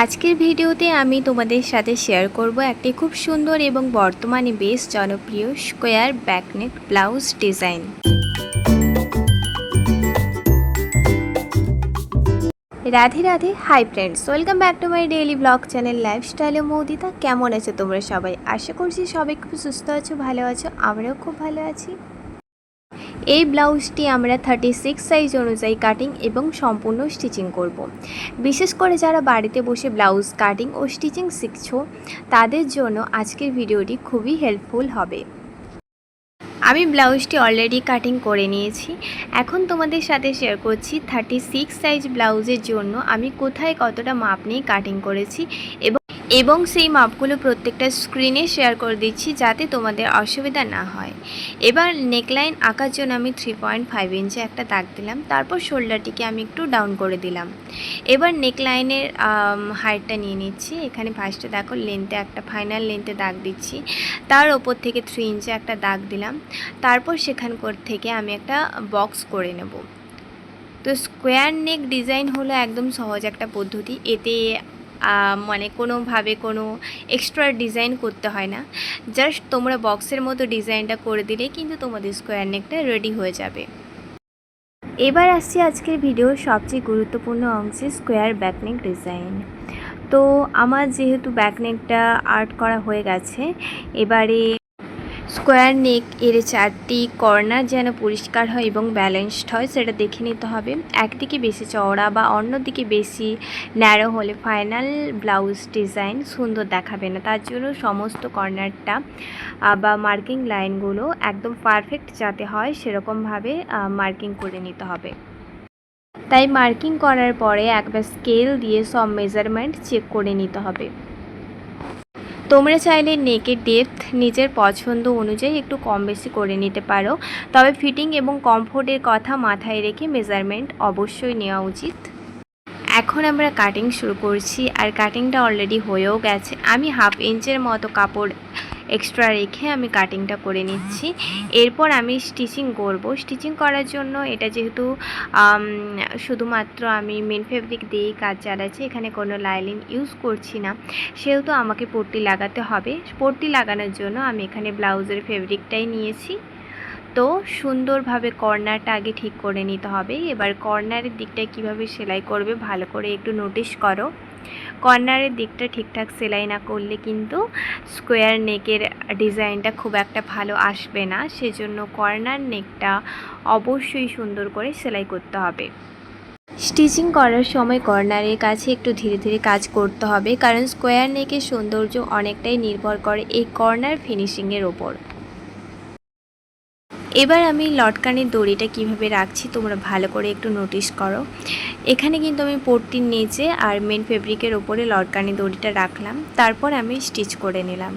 আজকের ভিডিওতে আমি তোমাদের সাথে শেয়ার করব একটি খুব সুন্দর এবং বর্তমানে বেশ জনপ্রিয় square back neck blouse design. Radhe Radhe, hi friends, welcome back to my daily blog channel lifestyle ও মৌদিতা। কেমন আছো তোমরা সবাই? আশা করছি সবাই খুব সুস্থ আছো, ভালো আছো। আমরাও খুব ভালো আছি। এই ব্লাউজটি আমরা 36 সাইজ অনুযায়ী কাটিং এবং সম্পূর্ণ স্টিচিং করব। বিশেষ করে যারা বাড়িতে বসে ব্লাউজ কাটিং ও স্টিচিং শিখছো তাদের জন্য আজকের ভিডিওটি খুবই হেল্পফুল হবে। আমি ব্লাউজটি অলরেডি কাটিং করে নিয়েছি। এখন তোমাদের সাথে শেয়ার করছি 36 সাইজ ব্লাউজের জন্য আমি কোথায় কতটা মাপ নিয়ে কাটিং করেছি এবং সেই মাপগুলো প্রত্যেকটা স্ক্রিনে শেয়ার করে দিচ্ছি যাতে তোমাদের অসুবিধা না হয়। এবার নেকলাইন আঁকার জন্য আমি 3.5 ইঞ্চি একটা দাগ দিলাম, তারপর শোল্ডারটিকে আমি একটু ডাউন করে দিলাম। এবার নেকলাইনের হাইটটা নিয়ে নিচ্ছি। এখানে ফার্স্টে দেখো লেন্থে একটা ফাইনাল লেন্থে দাগ দিচ্ছি, তার ওপর থেকে 3 ইঞ্চি একটা দাগ দিলাম। তারপর সেখান থেকে আমি একটা বক্স করে নেব। তো স্কোয়ার নেক ডিজাইন হলো একদম সহজ একটা পদ্ধতি। এতে মানে কোনোভাবে কোনো এক্সট্রা ডিজাইন করতে হয় না, জাস্ট তোমরা বক্সের মতো ডিজাইনটা করে দিলেই কিন্তু তোমাদের স্কোয়ার নেকটা রেডি হয়ে যাবে। এবার আসছি আজকের ভিডিওর সবচেয়ে গুরুত্বপূর্ণ অংশে, স্কোয়ার ব্যাকনেক ডিজাইন। তো আমার যেহেতু ব্যাকনেকটা আর্ট করা হয়ে গেছে, এবারে স্কোয়ার নেক এর 4টি কর্নার যেন পরিষ্কার হয় এবং ব্যালেন্সড হয় সেটা দেখে নিতে হবে। একদিকে বেশি চওড়া বা অন্যদিকে বেশি ন্যারো হলে ফাইনাল ব্লাউজ ডিজাইন সুন্দর দেখাবে না। তার জন্য সমস্ত কর্নারটা বা মার্কিং লাইনগুলো একদম পারফেক্ট যাতে হয় সেরকমভাবে মার্কিং করে নিতে হবে। তাই মার্কিং করার পরে একবার স্কেল দিয়ে সব মেজারমেন্ট চেক করে নিতে হবে। তোমরা চাইলে নেকের ডেপথ নিজের পছন্দ অনুযায়ী একটু কম বেশি করে নিতে পারো, তবে ফিটিং এবং কমফোর্টের কথা মাথায় রেখে মেজারমেন্ট অবশ্যই নেওয়া উচিত। এখন আমরা কাটিং শুরু করছি, আর কাটিংটা অলরেডি হয়েও গেছে। আমি হাফ ইঞ্চের মতো কাপড় এক্সট্রা রেখে আমি কাটিংটা করে নিচ্ছি। এরপর আমি স্টিচিং করব। স্টিচিং করার জন্য এটা যেহেতু শুধুমাত্র আমি মেন ফেব্রিক দিয়েই কাজ চালাচ্ছি, এখানে কোনো লাইলিন ইউজ করছি না, সেহেতু আমাকে পট্টি লাগাতে হবে। পট্টি লাগানোর জন্য আমি এখানে ব্লাউজের ফেব্রিকটাই নিয়েছি। তো সুন্দরভাবে কর্নারটা আগে ঠিক করে নিতে হবে। এবার কর্নারের দিকটা কিভাবে সেলাই করবে ভালো করে একটু নোটিস করো। কর্নারের দিকটা ঠিকঠাক সেলাই না করলে কিন্তু স্কোয়ার নেকের ডিজাইনটা খুব একটা ভালো আসবে না, সেজন্য কর্নার নেকটা অবশ্যই সুন্দর করে সেলাই করতে হবে। স্টিচিং করার সময় কর্নারের কাছে একটু ধীরে ধীরে কাজ করতে হবে, কারণ স্কোয়ার নেকের সৌন্দর্য অনেকটাই নির্ভর করে এই কর্নার ফিনিশিংয়ের ওপর। এবার আমি লটকানের দড়িটা কিভাবে রাখছি তোমরা ভালো করে একটু নোটিস করো। এখানে কিন্তু আমি পট্টির নিচে আর মেন ফেব্রিকের ওপরে লটকানের দড়িটা রাখলাম, তারপর আমি স্টিচ করে নিলাম।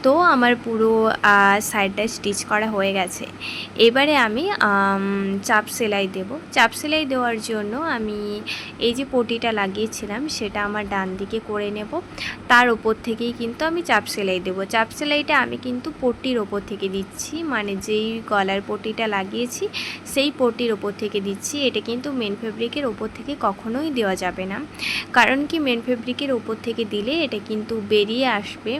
তো আমার পুরো সাইডটা স্টিচ করা হয়ে গেছে। এবারে আমি চাপ সেলাই দেব। চাপ সেলাই দেওয়ার জন্য আমি এই যে পট্টিটা লাগিয়েছিলাম সেটা আমার ডান দিকে করে নেব, তার ওপর থেকেই কিন্তু আমি চাপ সেলাই দেব। চাপ সেলাইটা আমি কিন্তু পট্টির ওপর থেকে দিচ্ছি, মানে যেই গলার পট্টিটা লাগিয়েছি সেই পট্টির ওপর থেকে দিচ্ছি। এটা কিন্তু মেন ফেব্রিকের ওপর থেকে কখনোই দেওয়া যাবে না, কারণ কি মেন ফেব্রিকের ওপর থেকে দিলে এটা কিন্তু বেরিয়ে আসবে,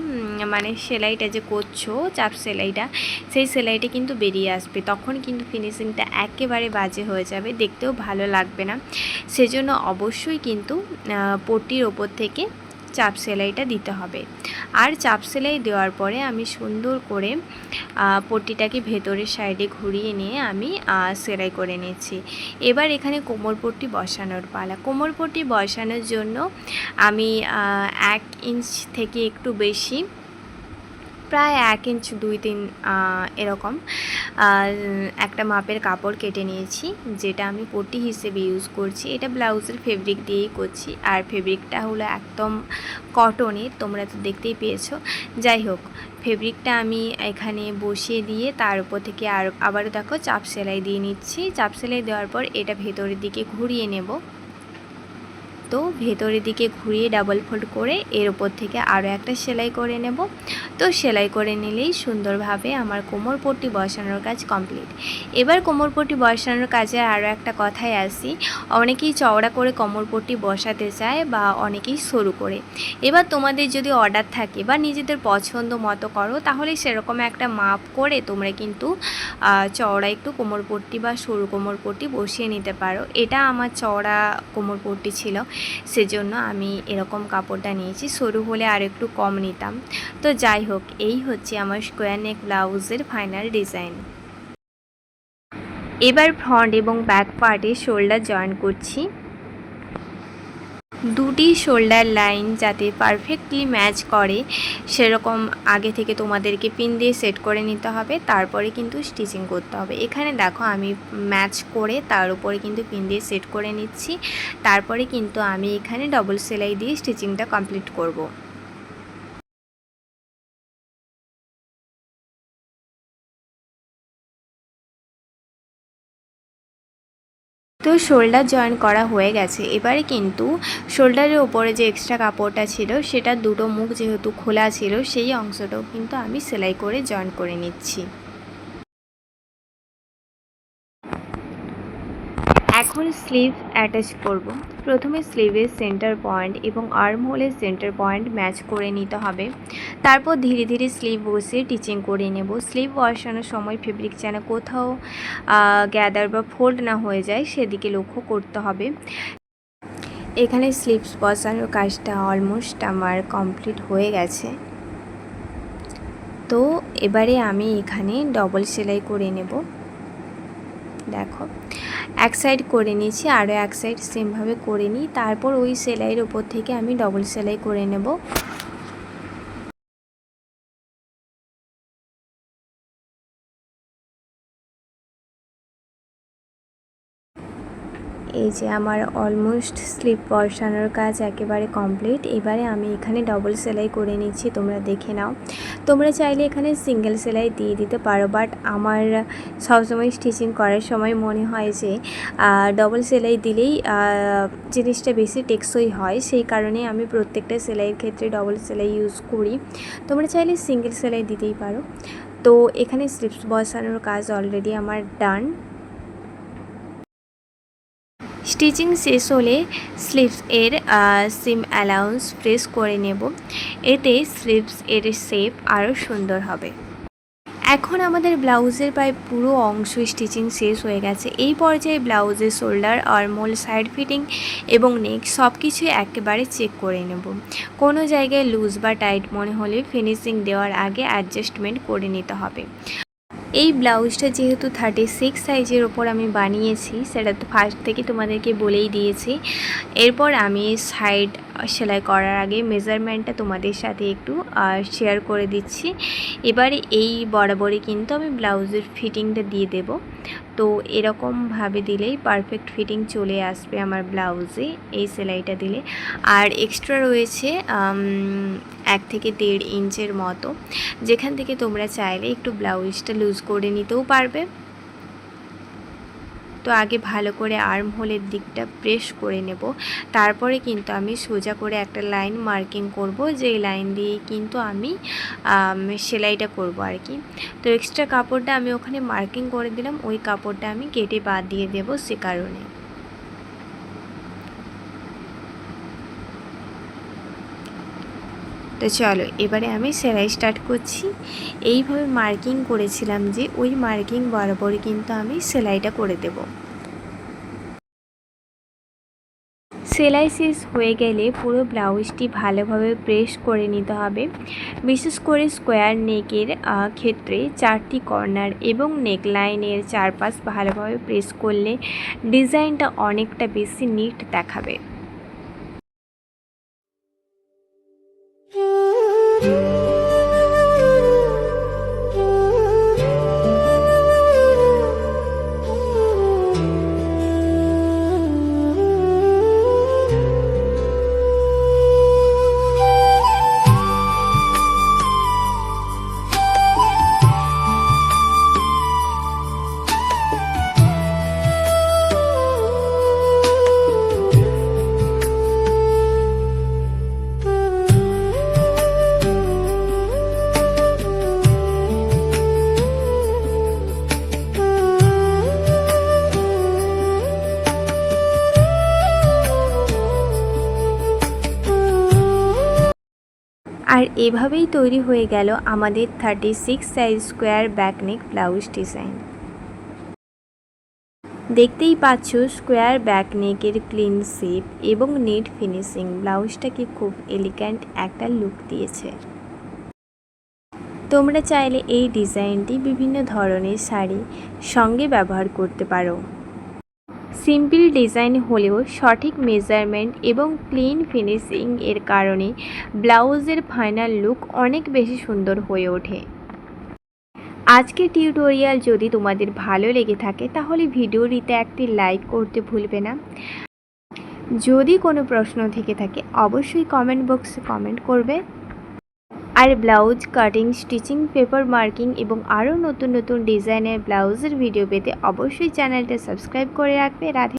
মানে সেলাইটা যে করছো চাপ সেলাইটা, সেই সেলাইটা কিন্তু বেরিয়ে আসবে, তখন কিন্তু ফিনিশিংটা একেবারে বাজে হয়ে যাবে, দেখতেও ভালো লাগবে না। সেজন্য অবশ্যই কিন্তু পট্টির ওপর থেকে চাপ সেলাইটা দিতে হবে। আর চাপ সেলাই দেওয়ার পরে আমি সুন্দর করে পট্টিটাকে ভেতরের সাইডে ঘুরিয়ে নিয়ে আমি সেলাই করে নিয়েছি। এবার এখানে কোমর পট্টি বসানোর পালা। কোমর পট্টি বসানোর জন্য আমি 1 ইঞ্চ থেকে একটু বেশি, প্রায় 1 ইঞ্চ 2-3 এরকম একটা মাপের কাপড় কেটে নিয়েছি, যেটা আমি পট্টি হিসেবে ইউজ করছি। এটা ব্লাউজের ফেব্রিক দিয়েই করছি, আর ফেব্রিকটা হলো একদম কটনের, তোমরা তো দেখতেই পেয়েছো। যাই হোক, ফেব্রিকটা আমি এখানে বসিয়ে দিয়ে তার উপর থেকে আবারও দেখো চাপ সেলাই দিয়ে নিচ্ছি। চাপ সেলাই দেওয়ার পর এটা ভেতরের দিকে ঘুরিয়ে নেব। তো ভেতরের দিকে ঘুরিয়ে ডাবল ফোল্ড করে এর উপর থেকে আরও একটা সেলাই করে নেব। তো সেলাই করে নিলেই সুন্দরভাবে আমার কোমরপট্টি বসানোর কাজ কমপ্লিট। এবার কোমরপট্টি বসানোর কাজে আরও একটা কথায় আসি, অনেকেই চওড়া করে কোমরপট্টি বসাতে চায় বা অনেকেই সরু করে। এবার তোমাদের যদি অর্ডার থাকে বা নিজেদের পছন্দ মতো করো, তাহলে সেরকম একটা মাপ করে তোমরা কিন্তু চওড়া একটু কোমরপট্টি বা সরু কোমরপট্টি বসিয়ে নিতে পারো। এটা আমার চওড়া কোমরপট্টি ছিল, সেজন্য আমি এরকম কাপড়টা নিয়েছি। সরু হলে আর একটু কম নিতাম। তো যাই হোক, এই হচ্ছে আমার স্কোয়ার নেক ব্লাউজের ফাইনাল ডিজাইন। এবার ফ্রন্ট এবং ব্যাক পার্টে শোল্ডার জয়েন করছি। দুটি শোল্ডার লাইন যাতে পারফেক্টলি ম্যাচ করে সেরকম আগে থেকে তোমাদেরকে পিন দিয়ে সেট করে নিতে হবে, তারপরে কিন্তু স্টিচিং করতে হবে। এখানে দেখো আমি ম্যাচ করে তার উপরে কিন্তু পিন দিয়ে সেট করে নিচ্ছি, তারপরে কিন্তু আমি এখানে ডবল সেলাই দিয়ে স্টিচিংটা কমপ্লিট করব। তো শোল্ডার জয়েন করা হয়ে গেছে। এবারে কিন্তু শোল্ডারের ওপরে যে এক্সট্রা কাপড়টা ছিল সেটা দুটো মুখ যেহেতু খোলা ছিল, সেই অংশটাও কিন্তু আমি সেলাই করে জয়েন করে নিচ্ছি। এখন স্লিভ অ্যাটাচ করব। প্রথমে স্লিভের সেন্টার পয়েন্ট এবং আর্ম হোলের সেন্টার পয়েন্ট ম্যাচ করে নিতে হবে। তারপর ধীরে ধীরে স্লিভ বসিয়ে টিচিং করে নেব। স্লিভ বসানোর সময় ফেব্রিক যেন কোথাও গ্যাদার বা ফোল্ড না হয়ে যায় সেদিকে লক্ষ্য করতে হবে। এখানে স্লিভস বসানোর কাজটা অলমোস্ট আমার কমপ্লিট হয়ে গেছে। তো এবারে আমি এখানে ডবল সেলাই করে নেব। দেখো এক সাইড করে নিয়েছি, আরও এক সাইড সেমভাবে করে নিই, তারপর ওই সেলাইয়ের ওপর থেকে আমি ডবল সেলাই করে নেব। এই যে আমার অলমোস্ট স্লিভ বসানোর কাজ একেবারে কমপ্লিট। এবারে আমি এখানে ডবল সেলাই করে নিচ্ছি, তোমরা দেখে নাও। তোমরা চাইলে এখানে সিঙ্গেল সেলাই দিয়ে দিতে পারো, বাট আমার সবসময় স্টিচিং করার সময় মনে হয় যে ডবল সেলাই দিলেই জিনিসটা বেশি টেকসই হয়, সেই কারণে আমি প্রত্যেকটা সেলাইয়ের ক্ষেত্রে ডবল সেলাই ইউজ করি। তোমরা চাইলে সিঙ্গেল সেলাই দিতেই পারো। তো এখানে স্লিভস বসানোর কাজ অলরেডি আমার ডান। স্টিচিং শেষ হলে স্লিভস এর সিম অ্যালাউন্স প্রেস করে নেব, এতে স্লিভস এর শেপ আরও সুন্দর হবে। এখন আমাদের ব্লাউজের প্রায় পুরো অংশ স্টিচিং শেষ হয়ে গেছে। এই পর্যায়ে ব্লাউজের শোল্ডার, আর্মহোল, সাইড ফিটিং এবং নেক সব কিছু একেবারে চেক করে নেব। কোনো জায়গায় লুজ বা টাইট মনে হলে ফিনিশিং দেওয়ার আগে অ্যাডজাস্টমেন্ট করে নিতে হবে। এই ব্লাউজটা যেহেতু 36 সাইজের ওপর আমি বানিয়েছি, সেটা তো ফার্স্ট থেকে তোমাদেরকে বলেই দিয়েছি। এরপর আমি সাইড সেলাই করার আগে মেজারমেন্টটা তোমাদের সাথে একটু শেয়ার করে দিচ্ছি। এবারে এই বরাবরই কিন্তু আমি ব্লাউজের ফিটিংটা দিয়ে দেব। তো এরকমভাবে দিলেই পারফেক্ট ফিটিং চলে আসবে আমার ব্লাউজে এই সেলাইটা দিলে। আর এক্সট্রা রয়েছে 1 থেকে 1.5 ইঞ্চের মতো, যেখান থেকে তোমরা চাইলে একটু ব্লাউজটা লুজ করে নিতেও পারবে। তো আগে ভালো করে আর্ম হোলের দিকটা প্রেস করে নেব, তারপরে কিন্তু আমি সোজা করে একটা লাইন মার্কিং করব, যেই লাইন দিয়ে কিন্তু আমি সেলাইটা করব আর কি। তো এক্সট্রা কাপড়টা আমি ওখানে মার্কিং করে দিলাম, ওই কাপড়টা আমি কেটে বাদ দিয়ে দেব সে কারণে। তো চলো এবারে আমি সেলাই স্টার্ট করছি। এইভাবে মার্কিং করেছিলাম যে ওই মার্কিং বরাবরই কিন্তু আমি সেলাইটা করে দেব। সেলাই শেষ হয়ে গেলে পুরো ব্লাউজটি ভালোভাবে প্রেস করে নিতে হবে। বিশেষ করে স্কোয়ার নেকের ক্ষেত্রে 4টি কর্নার এবং নেকলাইনের চারপাশ ভালোভাবে প্রেস করলে ডিজাইনটা অনেকটা বেশি নিট দেখাবে। আর এভাবেই তৈরি হয়ে গেল আমাদের 36 size square back neck blouse design. দেখতেই পাচ্ছ স্কোয়ার ব্যাকনেকের ক্লিন শেপ এবং নিট ফিনিশিং ব্লাউজটাকে খুব এলিগ্যান্ট একটা লুক দিয়েছে। তোমরা চাইলে এই ডিজাইনটি বিভিন্ন ধরনের শাড়ি সঙ্গে ব্যবহার করতে পারো। সিম্পল ডিজাইন হলেও সঠিক মেজারমেন্ট এবং ক্লিন ফিনিশিং এর কারণে ব্লাউজের ফাইনাল লুক অনেক বেশি সুন্দর হয়ে ওঠে। আজকের টিউটোরিয়াল যদি তোমাদের ভালো লেগে থাকে তাহলে ভিডিওটিতে একটি লাইক করতে ভুলবে না। যদি কোনো প্রশ্ন থেকে থাকে অবশ্যই কমেন্ট বক্সে কমেন্ট করবে। আর blouse cutting, stitching, paper marking এবং আরও নতুন নতুন ডিজাইনের ব্লাউজের ভিডিও পেতে অবশ্যই চ্যানেলটা সাবস্ক্রাইব করে রাখবে। রাধে।